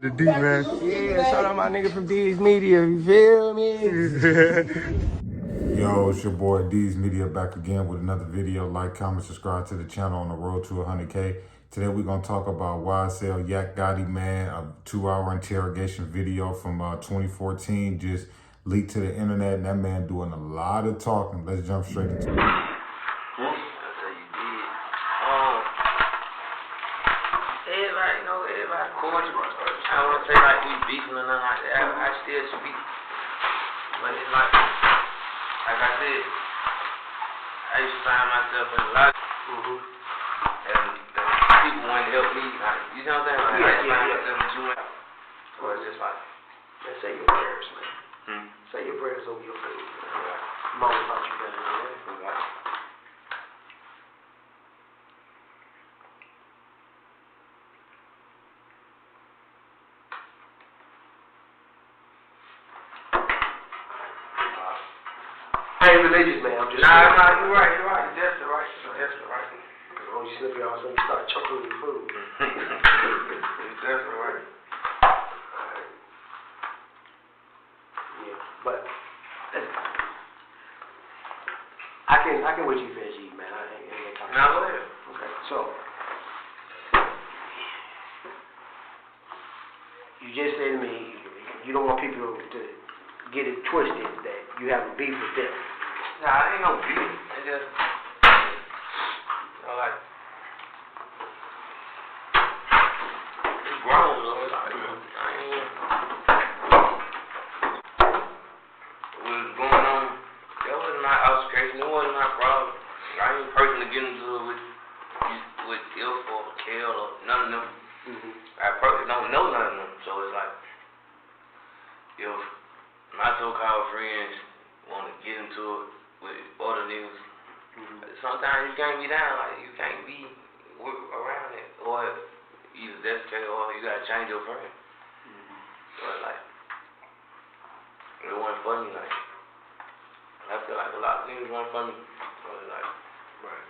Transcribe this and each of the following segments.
The D, man. Yeah, shout out my nigga from D's Media, you feel me? Yo, it's your boy D's Media back again with another video. Like, comment, subscribe to the channel on the road to 100K. Today we're going to talk about YSL Yak Gotti, man. A 2-hour interrogation video from 2014 just leaked to the internet, and that man doing a lot of talking. Let's jump straight into it. Everybody cordial. I don't want to say like we beefing or nothing like that. I still speak. But it's like I said, I used to find myself in a lot and people wanted to help me. Like, you know what I'm saying? Like, I find myself in too much. So it's just like, Let's say your prayers, man. Say your prayers over your food. Mama thought you better than that. I ain't religious, man. I'm just. Nah, you're right. That's the right. Because when you slip here, all of a sudden you start choking with your food. That's right. Yeah, but I can wait you finish eating, man. I ain't gonna talk. Now go ahead. Okay, so you just said to me you don't want people to get it twisted that you have a beef with them. Nah, it ain't no beef. It just, you know, like, it's grown, though. Like, what was going on, that wasn't my altercation. It wasn't my problem. I ain't personally getting into it with Ilf or Kel or none of them. I personally don't know none of them. So it's like, if my so-called friends want to get into it with other niggas, sometimes you can't be down, like you can't be around it, or either that's the case, or you gotta change your friend. So it's like, it wasn't for me, like, I feel like a lot of niggas weren't for me, so it's like, Right.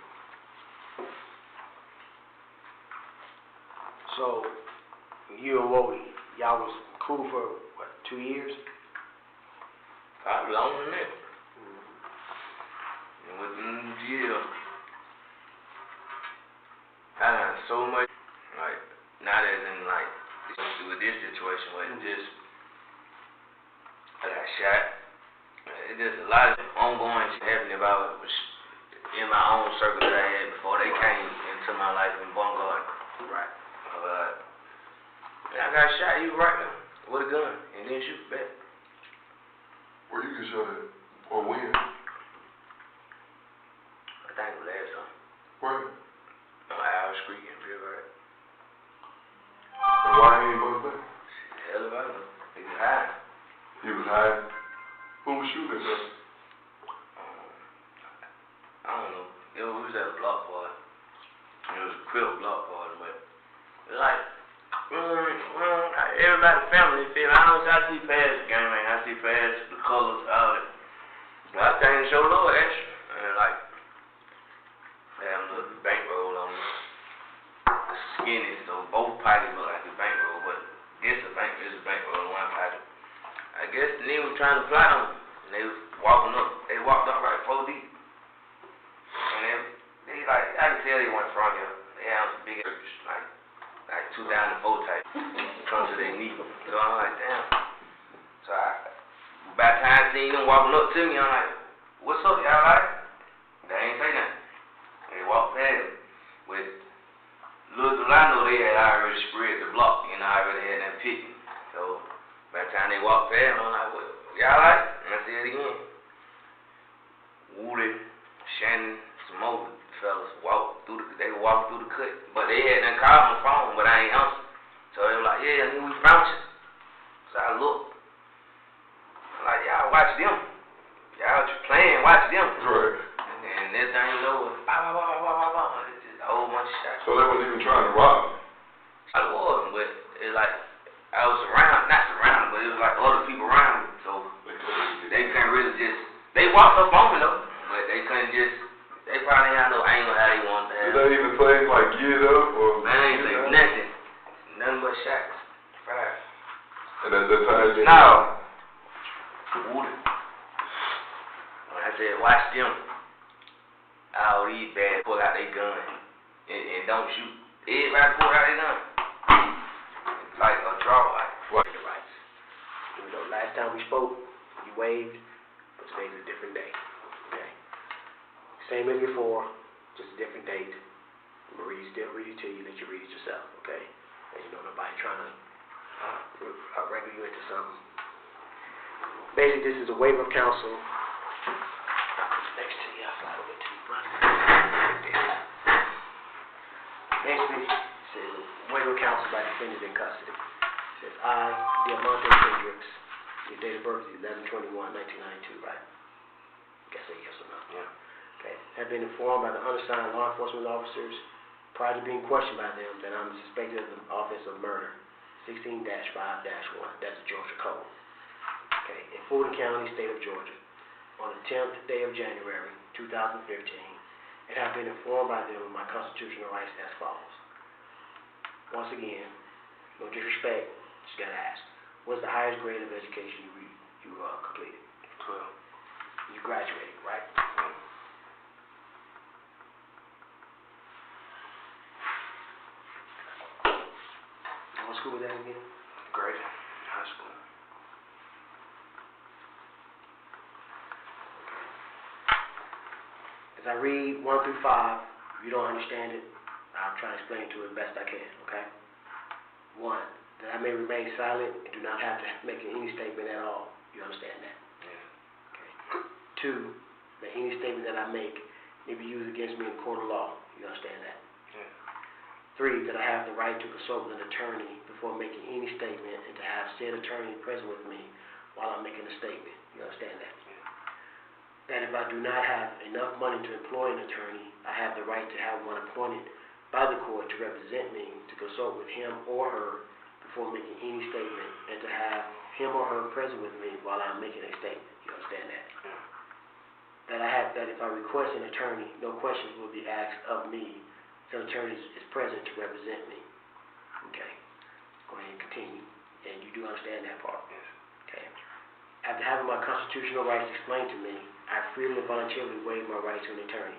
So you and Wody, y'all was cool for what, 2 years? probably longer than that. And within the year, I done so much, like, not as in, like, with this situation, but just, I got shot. It's just a lot of ongoing shit happening about it, in my own circle that I had before they came into my life in Bungard. Right. And I got shot, you right now, with a gun, and then shoot back. Where you get shot at? Or when? I think it was last time. Where? On Irish Creek in February. And why ain't you back? Hell if I know. He was high. You was high. Who was shooting at us? I don't know. We was at a block party. It was a crib block party, but it's like, everybody family feel. I see past the game, man. I see past the colors, all that. But I came to show love extra. And like, they have a little bankroll on me. It's skinny, so both pockets look like a bankroll, but it's a bankroll in one pocket. I guess the nigga was trying to fly on me. And they was walking up. They walked up right 4 deep. And they like, I can tell they weren't from here. They had some big church, like 2004 type. Come to their knee. So I'm like, damn. So by the time I seen them walking up to me, I'm like, what's up, y'all like? They ain't say nothing. They walked past me. With little do I know, they had already spread the block, and I already had them picking. So by the time they walked past me, I'm like, well, y'all like? And I said it again. Woody, Shannon, some more fellas walked through they walked through the cut. But they had done called my phone, but I ain't answered. So they were like, yeah, I knew we found you. So I looked. I'm like, y'all watch them. Y'all just playing, watch them. Right. And this thing you know, it's just a whole bunch of shots. So they wasn't even trying to rob me? I was, but it's like, I was not surrounded, but it was like other people around me. So they couldn't really just, they walked up on me though, but they couldn't just, they probably had no angle how they wanted to have. Did they even say like get up or? Man, they ain't say nothing. Nothing but shots. Fire. And at that time, you No. Woody. I said, watch them. All these bad pull out their gun and don't shoot. Everybody pull out their gun. It's like a draw like. What? The rights. You know, last time we spoke, you waved, but today's a different day. Okay. Same as before, just a different date. Marie still read it to you, that you read it yourself, okay? And you know nobody trying to wrangle you into something. Basically, this is a waiver of counsel. Next to you, I'll slide over to you, brother. Basically, it says waiver of counsel by defendant in custody. It says, I, Diamante Hendricks, your date of birth is 11/21/1992, right? Guess say yes or no. Yeah. Okay. Have been informed by the undersigned law enforcement officers prior to being questioned by them that I'm suspected of the offense of murder, 16-5-1. That's the Georgia code. Okay. In Fulton County, state of Georgia, on the 10th day of January, 2015, and have been informed by them of my constitutional rights as follows. Once again, no disrespect, just gotta ask, what's the highest grade of education you completed? 12. You graduated, right? What school was that again? Great. High school. As I read 1 through 5, if you don't understand it, I'll try to explain to it best I can, okay? 1, that I may remain silent and do not have to make any statement at all. You understand that? Yeah. Okay. 2, that any statement that I make may be used against me in court of law. You understand that? Yeah. 3, that I have the right to consult with an attorney before making any statement and to have said attorney present with me while I'm making a statement. You understand that? Yeah. That if I do not have enough money to employ an attorney, I have the right to have one appointed by the court to represent me, to consult with him or her before making any statement, and to have him or her present with me while I'm making a statement. You understand that? Yeah. That if I request an attorney, no questions will be asked of me until the attorney is present to represent me. Okay. Go ahead and continue. And you do understand that part? Yes. Okay. After having my constitutional rights explained to me, I freely and voluntarily waive my right to an attorney.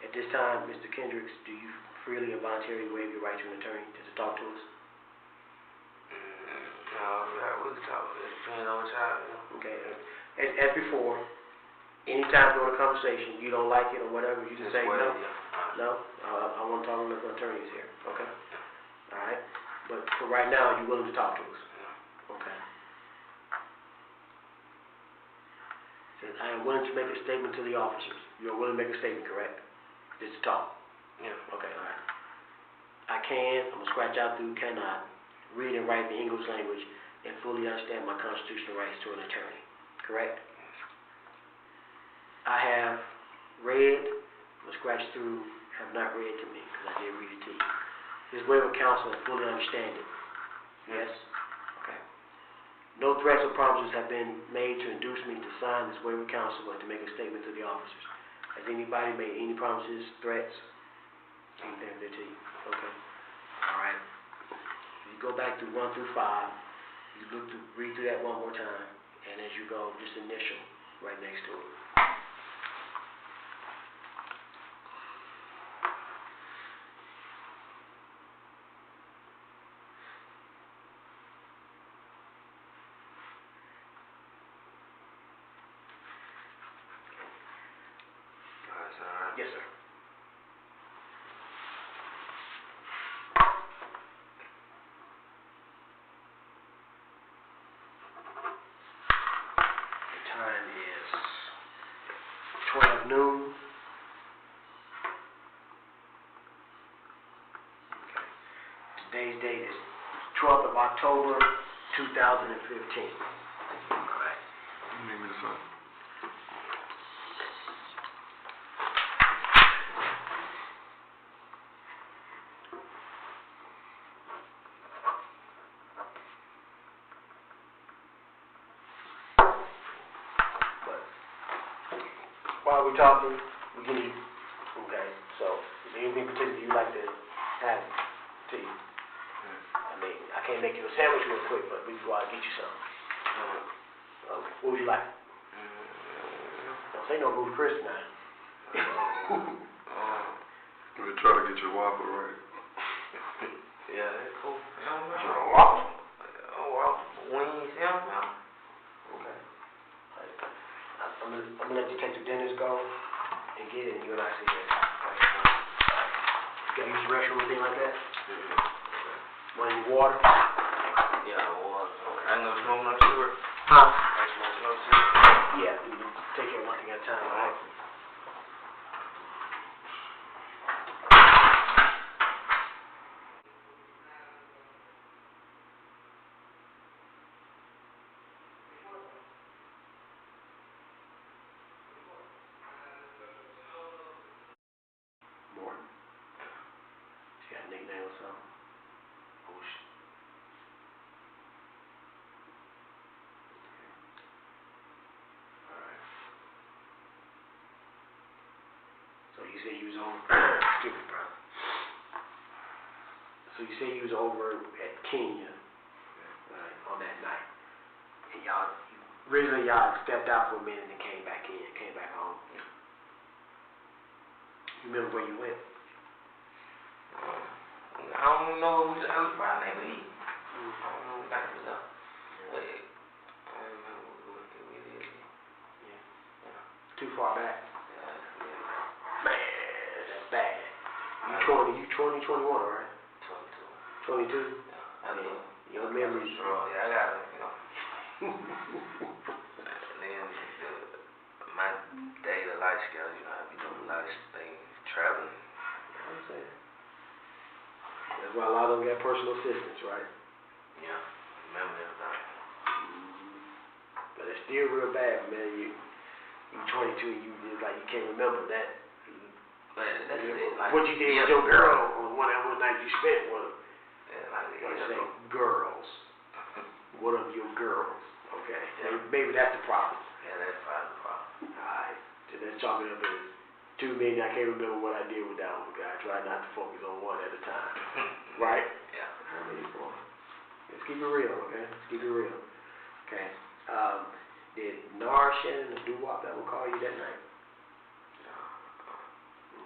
At this time, Mr. Kendricks, do you freely and voluntarily waive your right to an attorney to talk to us? No, we can talk. It depends on the child. Okay. As before, anytime during a conversation you don't like it or whatever, you just say no. No? I want to talk with an attorney here. Okay? All right? But for right now, you're willing to talk to us? Okay. Says, I am willing to make a statement to the officers. You are willing to make a statement, correct? Just to talk? Yeah. Okay, all right. I can, I'm going to scratch out through cannot, read and write the English language and fully understand my constitutional rights to an attorney, correct? I have read, I'm going to scratch through, have not read to me, because I did read it to you. This waiver of counsel and fully understand it. Yes? Okay. No threats or promises have been made to induce me to sign this waiver of counsel or to make a statement to the officers. Has anybody made any promises, threats, anything of that to you? Okay. All right. You go back to 1 through 5. You read through that one more time, and as you go, just initial right next to it. Yes, sir. The time is 12 noon. Okay. Today's date is 12th of October, 2015. All right. You need me to sign? While we're talking, we can eat. Okay, so is there anything particular you'd like to have to you? I mean, I can't make you a sandwich real quick, but we can go out and get you some. What would you like? Don't say no Ruth Chris now. We try to get your Whopper right. Yeah, that's cool. Whopper? Wings, yeah, man. Okay. I'm gonna let you take the dentist go and get it, and you and I see that. You gotta use the restroom or anything like that? Want any water? Yeah, water. Okay. I ain't gonna smoke no cigarette. Huh? I smoke no cigarette. Yeah, you can take care of one thing at a time, all right? Morton. You got a nickname or something? Bush. Alright. So you say you was over, excuse me, brother. So you say you was over at Kenya, right, on that night. And originally y'all stepped out for a minute and came back home. You remember where you went? I don't know. I was probably never eat. I don't know back to the. Wait. I don't remember what we did. Yeah. Too far back. Yeah. Man, that's bad. You 20, 21, right? 22? 22. Yeah. I know. Your memory's strong. Yeah, I got it. You know. And then my daily life skills, you know, I be doing a lot of things, traveling. You know what I'm saying? That's why a lot of them got personal assistants, right? Yeah. Remember everything. But it's still real bad, man. You 22 and you just like you can't remember that. But that's it. Like, what you did with your girl on one night you spent with them. Yeah, like Like say girls. What of your girls? Okay. Yeah. Maybe that's the problem. Yeah, that's probably the problem. Alright. So let's chalk it up as too many. I can't remember what I did with that one guy. I try not to focus on one at a time. Right? Yeah. How many for? Let's keep it real, okay? Let's keep it real. Okay. Did Nar, Shannon, or Doo-Wop ever call you that night? No.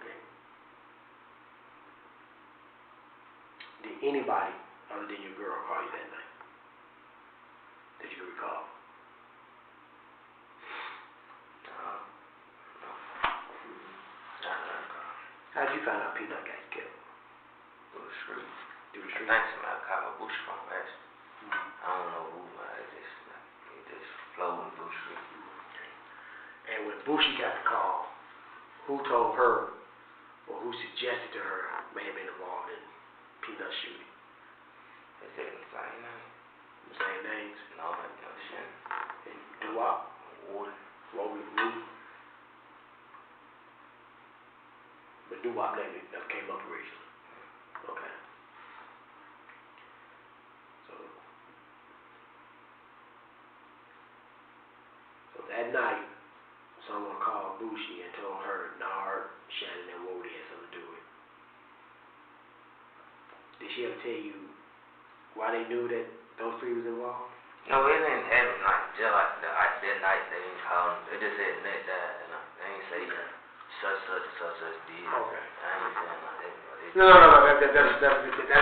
Okay. Did anybody other than your girl call you that night? That you can recall? How'd you find out Peanut got killed? Through the street. Through the I street? think somebody caught a bush from West. I don't know who, but it just flowed through the street. Okay. And when Bushi got the call, who told her or who suggested to her may have been involved in Peanut shooting? They said the same name. The same names? No, no shit. And Doo-Wop? Water. Roby, Ruth? But Doo-Wop never came up originally. Okay. So that night, someone called Bushi and told her Nard, Shannon, and Wody had something to do with it. Did she ever tell you why they knew that those three was involved? No, it didn't happen like just like that night they didn't call him. They just said Nick died, and they ain't say such did. Okay. I ain't saying like that. No. That's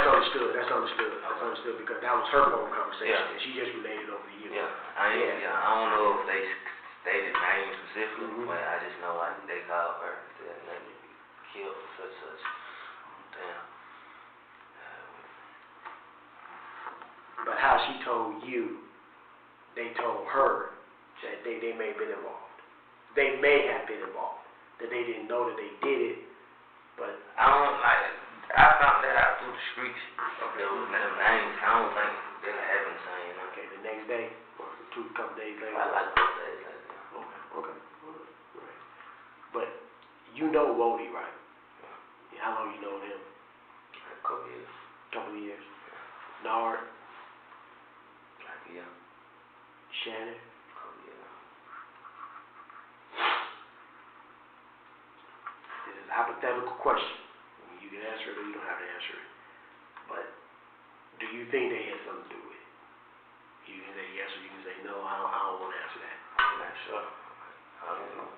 understood. That's understood. That's understood because that was her phone conversation, and she just related over to you. Yeah, I don't know if they stated names specifically, but I just know like they called her and said Nick killed such. Damn. But how she told you, they told her that they may have been involved. They may have been involved. That they didn't know that they did it, but I don't like. I found that out through the streets. Okay. There was them names. I don't think they happened the same night. okay, the next day or couple days later. Like 2 days later. Okay. Right. But you know Wody, right? Yeah. How long you know him? A couple years. Couple of years. Nard, Like a year. Shannon. Couple years. This is a hypothetical question. You can answer it or you don't have to answer it. But Do you think they had something to do with it? You can say yes or you can say no. I don't want to answer that. I'm not sure. I don't know.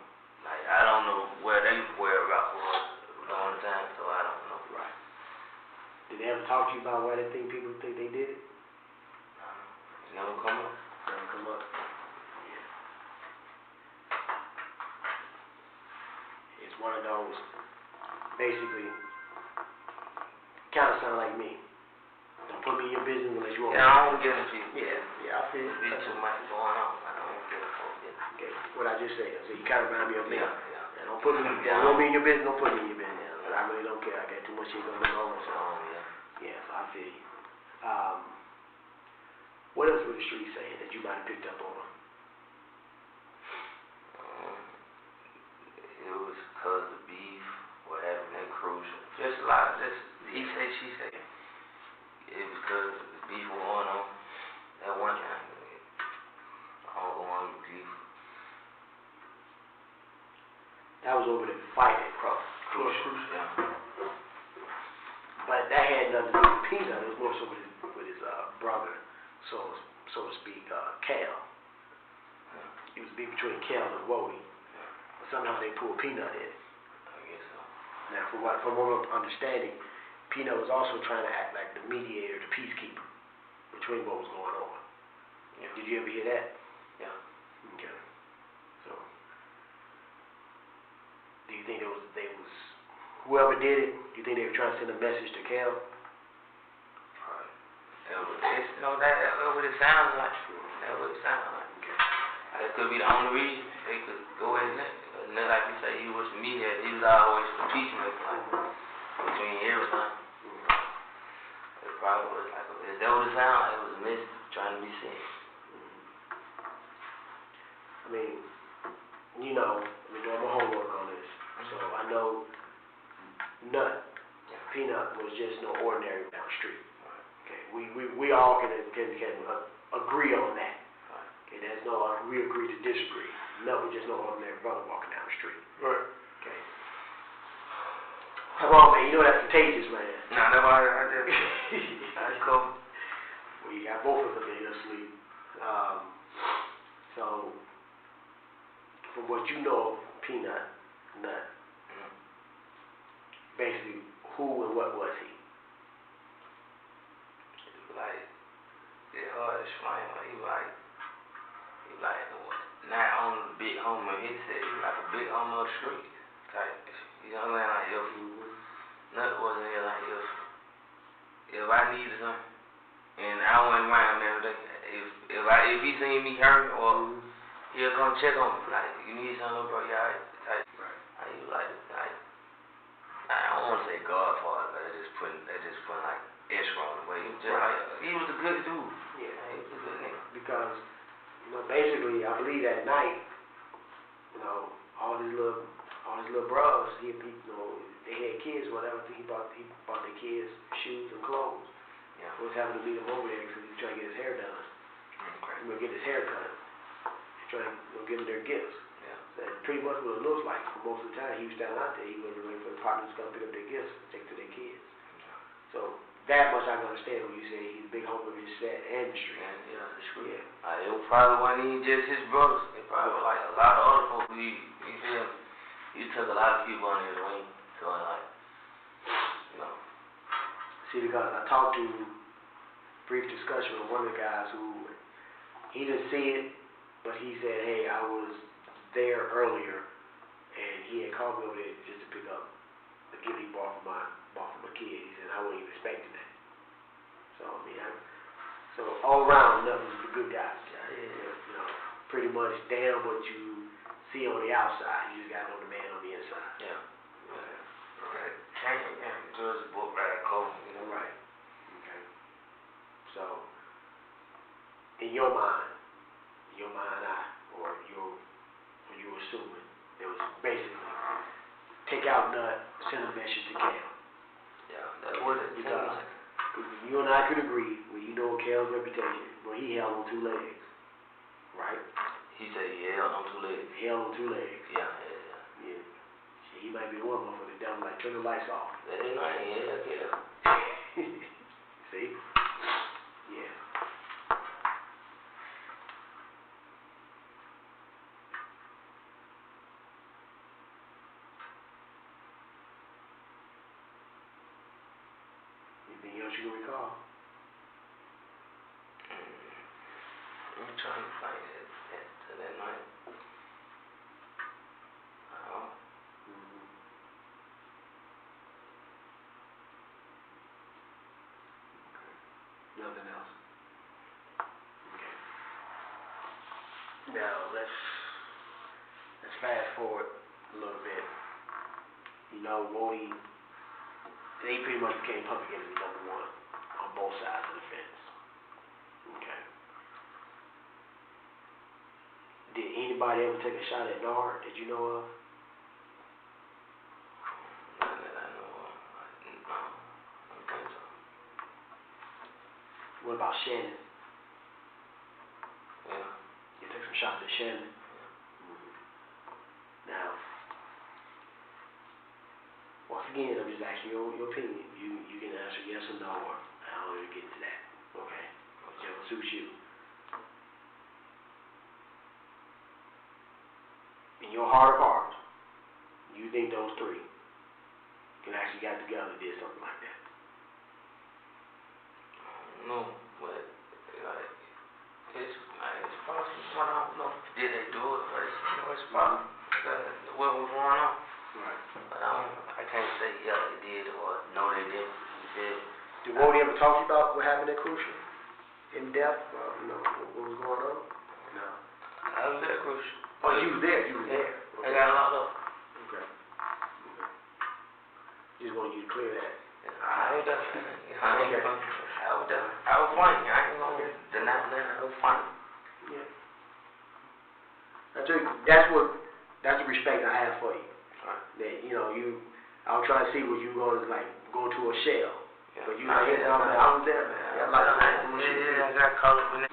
Like, I don't know where they whereabouts was during the time, so I don't know. Right. Did they ever talk to you about why they think people think they did it? It never come up. Never come up. Yeah. It's one of those, basically, kind of sound like me. Don't put me in your business unless you want Yeah, I don't get into people. Yeah, I feel it. There's too much going on. I don't get a fuck. Okay, what I just said. So you kind of remind me of me. Yeah. Don't put me, don't want me in your business, don't put me in your business. But I really don't care. I got too much shit going on. So, yeah, so I feel you. What else were the streets saying that you might have picked up on? It was because of beef, what happened at Crucial. Just a lot of he say, she say. It was because the beef was going on at one time. All going with beef. That was over the fight at Crucial. Yeah. But that had nothing to do with Peanut. It was more so with his brother, so to speak, Cal. It was beef between Cal and Woody. But somehow they pulled Peanut in. I guess so. Now, from what I'm understanding, Peanut was also trying to act like the mediator, the peacekeeper between what was going on. Yeah. Did you ever hear that? Yeah. Okay. So, do you think they was whoever did it? Do you think they were trying to send a message to Cal? Right. That's what it sounds like. That's what it sounds like. Okay. That could be the only reason they could go ahead and like you say, he was the media. He was always the peacemaker, like between everything. It probably was like, is that what it sounded like? It was a message trying to be sent. I mean, you know, I've been doing my homework on this, so I know Nut, Peanut was just no ordinary down the street. Okay, we all can agree on that. Okay, there's no we agree to disagree. Nut was just no ordinary brother walking down the street. Right. Okay. Come on, man, you know that's contagious, man. Nah, that's why I did. That's cool. Well, you got both of them in here asleep. So, from what you know of Peanut, Nut, basically, who and what was he? Like, it's hard to explain. He like, not only the big homie, he said he was like a big homie on the street type. You know what I mean? Like, Nut wasn't there, like, if I needed something, and I went around every day, if he seen me hurt, or he'll come check on me, like, you need something, bro, you alright? Type. He was like, I don't want to say Godfather, but they just put like extra on the way. He was just like, he was a good dude. Yeah, he was a good nigga. Because, you know, basically, I believe that night, you know, all his little brothers, you know, they had kids or whatever, so he bought their kids shoes and clothes. Yeah. So he was having to meet him over there because he was trying to get his hair done. Okay. He was get his hair cut. He's trying to give them their gifts. Yeah. That's pretty much what it looks like. For most of the time, he was standing out there. He wasn't waiting for the partners to come pick up their gifts and take to their kids. Yeah. So that much I can understand when you say he's a big homie of his set and the street. Yeah, the street. Yeah. It was probably wasn't even just his brothers. It probably was like a lot of other folks. You feel me? He took a lot of people on his wing. So like, you know. See, because I talked to brief discussion with one of the guys who he didn't see it, but he said, hey, I was there earlier, and he had called me over there just to pick up the gift he bought for my kid. He said, I wasn't even expecting that. So, I mean, so all around, nothing was the good guys. You know, pretty much damn what you see on the outside. You just got to know the man on the inside. Yeah. Right. Can't judge a book by a cover, you know. Right. Okay. So, in your mind eye, or you assuming, it was basically take out Nut, send a message to Cal. Yeah, that's what it seems like. You and I could agree, when you know Cal's reputation, well, he held on 2 legs, right? He said he held on 2 legs. He held on 2 legs. Yeah. Yeah. He might be one motherfucker that down like turn the lights off. Yeah. See? Anything else you can recall? I'm trying to find it to that night. Nothing else. Okay. Now let's fast forward a little bit. You know, Gotti, they pretty much became public enemy number one on both sides of the fence. Okay. Did anybody ever take a shot at Nard that you know of? Not that I know of. No, I don't think so. What about Shannon? Yeah. You took some shots at Shannon? Now, once again, I'm just asking your opinion. You can answer yes or no, or I don't even get into that. Okay? Whichever suits you. In your heart of hearts, you think those three can actually got together and did something like that? No, but it's possible. I don't know. Did they do it? But it's possible. What was going on? Right. But I can't say yeah they did or no they didn't. Did Gotti ever talk to you about what happened at Crucial? In depth? What was going on? No. I was at Crucial. Oh, you was there. You was there. I got locked up. Okay. Just wanted you to clear that. I was there. I was funny. I ain't gonna deny that. I was funny. Yeah. That's the respect I have for you. That I was trying to see was you going to go to a shell, but you like, hey, I was there, man. I got caught up in that.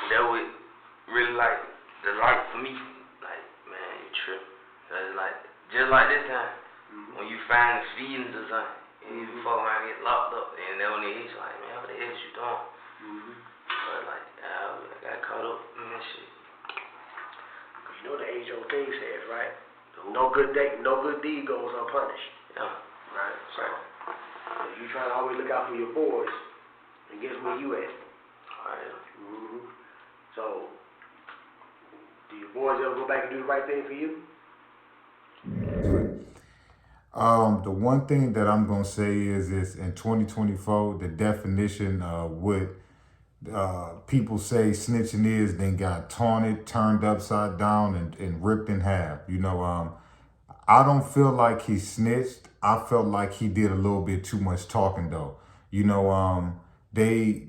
That was really like the light for me. Like, man, you tripping. Cause like just like this time, when you find the feelings or something, and you fuck around and get locked up, and then when they hit you, like, man, what the hell you doing? But like, I got caught up in that shit. Cause you know the age-old thing says, right? No good deed goes unpunished. Yeah. Right. So you try to always look out for your boys, and guess where you at? Alright. So, do your boys ever go back and do the right thing for you? The one thing that I'm going to say is in 2024, the definition of what people say snitching is then got taunted, turned upside down, and ripped in half. I don't feel like he snitched. I felt like he did a little bit too much talking though. They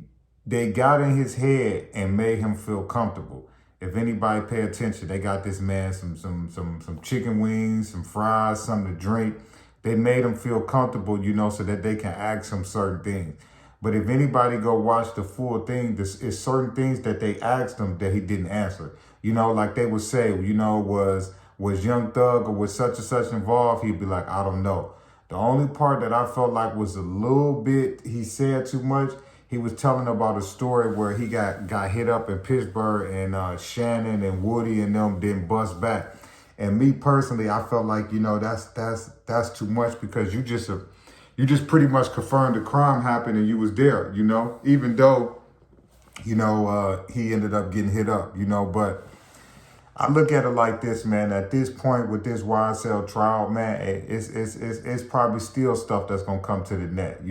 got in his head and made him feel comfortable. If anybody pay attention, they got this man some chicken wings, some fries, something to drink. They made him feel comfortable, so that they can ask him certain things. But if anybody go watch the full thing, it's certain things that they asked him that he didn't answer. Like they would say, was Young Thug or was such and such involved? He'd be like, I don't know. The only part that I felt like was a little bit, he said too much. He was telling about a story where he got hit up in Pittsburgh and Shannon and Woody and them didn't bust back. And me personally, I felt like, that's too much because you just pretty much confirmed the crime happened and you was there, even though, he ended up getting hit up, but I look at it like this, man. At this point with this YSL trial, man, it's probably still stuff that's going to come to the net,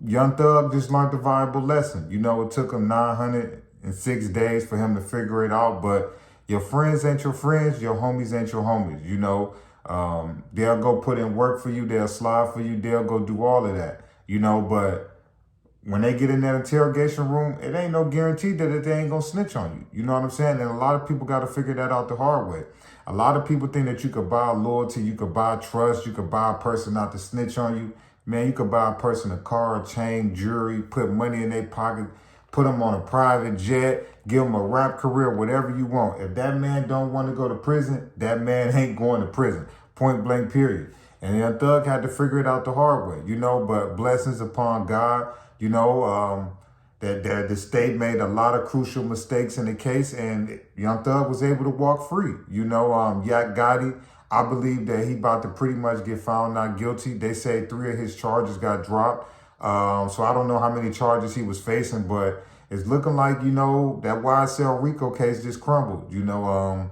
Young Thug just learned a valuable lesson. It took him 906 days for him to figure it out, but your friends ain't your friends, your homies ain't your homies, They'll go put in work for you, they'll slide for you, they'll go do all of that, but when they get in that interrogation room, it ain't no guarantee that they ain't gonna snitch on you. You know what I'm saying? And a lot of people got to figure that out the hard way. A lot of people think that you could buy loyalty, you could buy trust, you could buy a person not to snitch on you. Man, you could buy a person a car, a chain, jewelry, put money in their pocket, put them on a private jet, give them a rap career, whatever you want. If that man don't want to go to prison, that man ain't going to prison. Point blank, period. And Young Thug had to figure it out the hard way, but blessings upon God, that the state made a lot of crucial mistakes in the case and Young Thug was able to walk free. Yak Gotti, I believe that he about to pretty much get found not guilty. They say 3 of his charges got dropped. So I don't know how many charges he was facing, but it's looking like, you know, that YSL Rico case just crumbled, you know.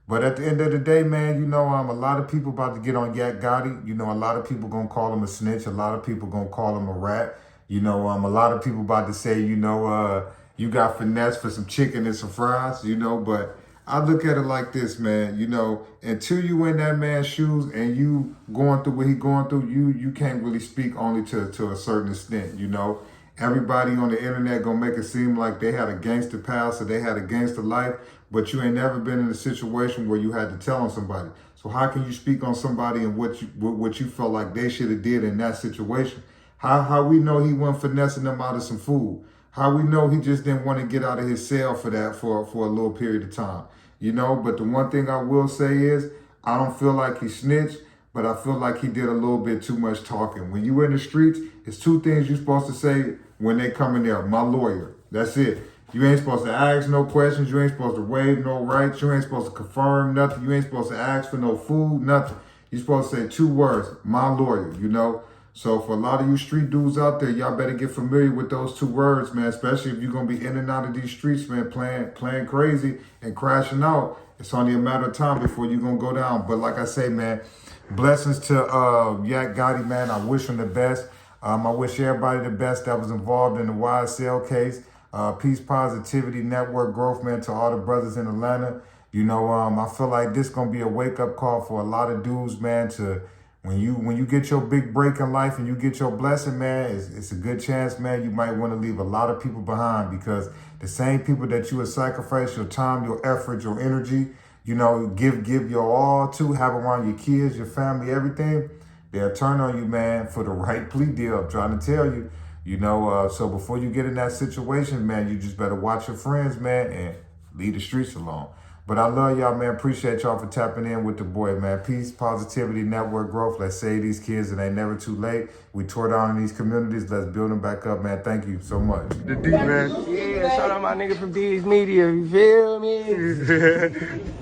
But at the end of the day, man, you know, a lot of people about to get on Yak Gotti. You know, a lot of people gonna call him a snitch. A lot of people gonna call him a rat. You know, a lot of people about to say, you know, you got finesse for some chicken and some fries, you know. But I look at it like this, man. You know, until you in that man's shoes and you going through what he going through, you can't really speak only to a certain extent, you know. Everybody on the internet gonna make it seem like they had a gangster past or they had a gangster life, but you ain't never been in a situation where you had to tell on somebody. So how can you speak on somebody and what you felt like they should have did in that situation? How we know he wasn't finessing them out of some food? How we know he just didn't want to get out of his cell for that for a little period of time? You know, but the one thing I will say is I don't feel like he snitched, but I feel like he did a little bit too much talking. When you in the streets, it's 2 things you're supposed to say when they come in there. My lawyer. That's it. You ain't supposed to ask no questions. You ain't supposed to waive no rights. You ain't supposed to confirm nothing. You ain't supposed to ask for no food, nothing. You're supposed to say 2 words, my lawyer, you know. So for a lot of you street dudes out there, y'all better get familiar with those 2 words, man, especially if you're going to be in and out of these streets, man, playing crazy and crashing out. It's only a matter of time before you're going to go down. But like I say, man, blessings to Yak Gotti, man. I wish him the best. I wish everybody the best that was involved in the YSL case. Peace, positivity, network growth, man, to all the brothers in Atlanta. You know, I feel like this going to be a wake-up call for a lot of dudes, man, to when you get your big break in life and you get your blessing, man, it's a good chance, man, you might want to leave a lot of people behind, because the same people that you would sacrifice your time, your effort, your energy, you know, give your all to, have around your kids, your family, everything, they'll turn on you, man, for the right plea deal. I'm trying to tell you, you know, so before you get in that situation, man, you just better watch your friends, man, and leave the streets alone. But I love y'all, man. Appreciate y'all for tapping in with the boy, man. Peace, positivity, network growth. Let's save these kids. It ain't never too late. We tore down in these communities. Let's build them back up, man. Thank you so much. The D, man. Yeah, shout out my nigga from D's Media. You feel me?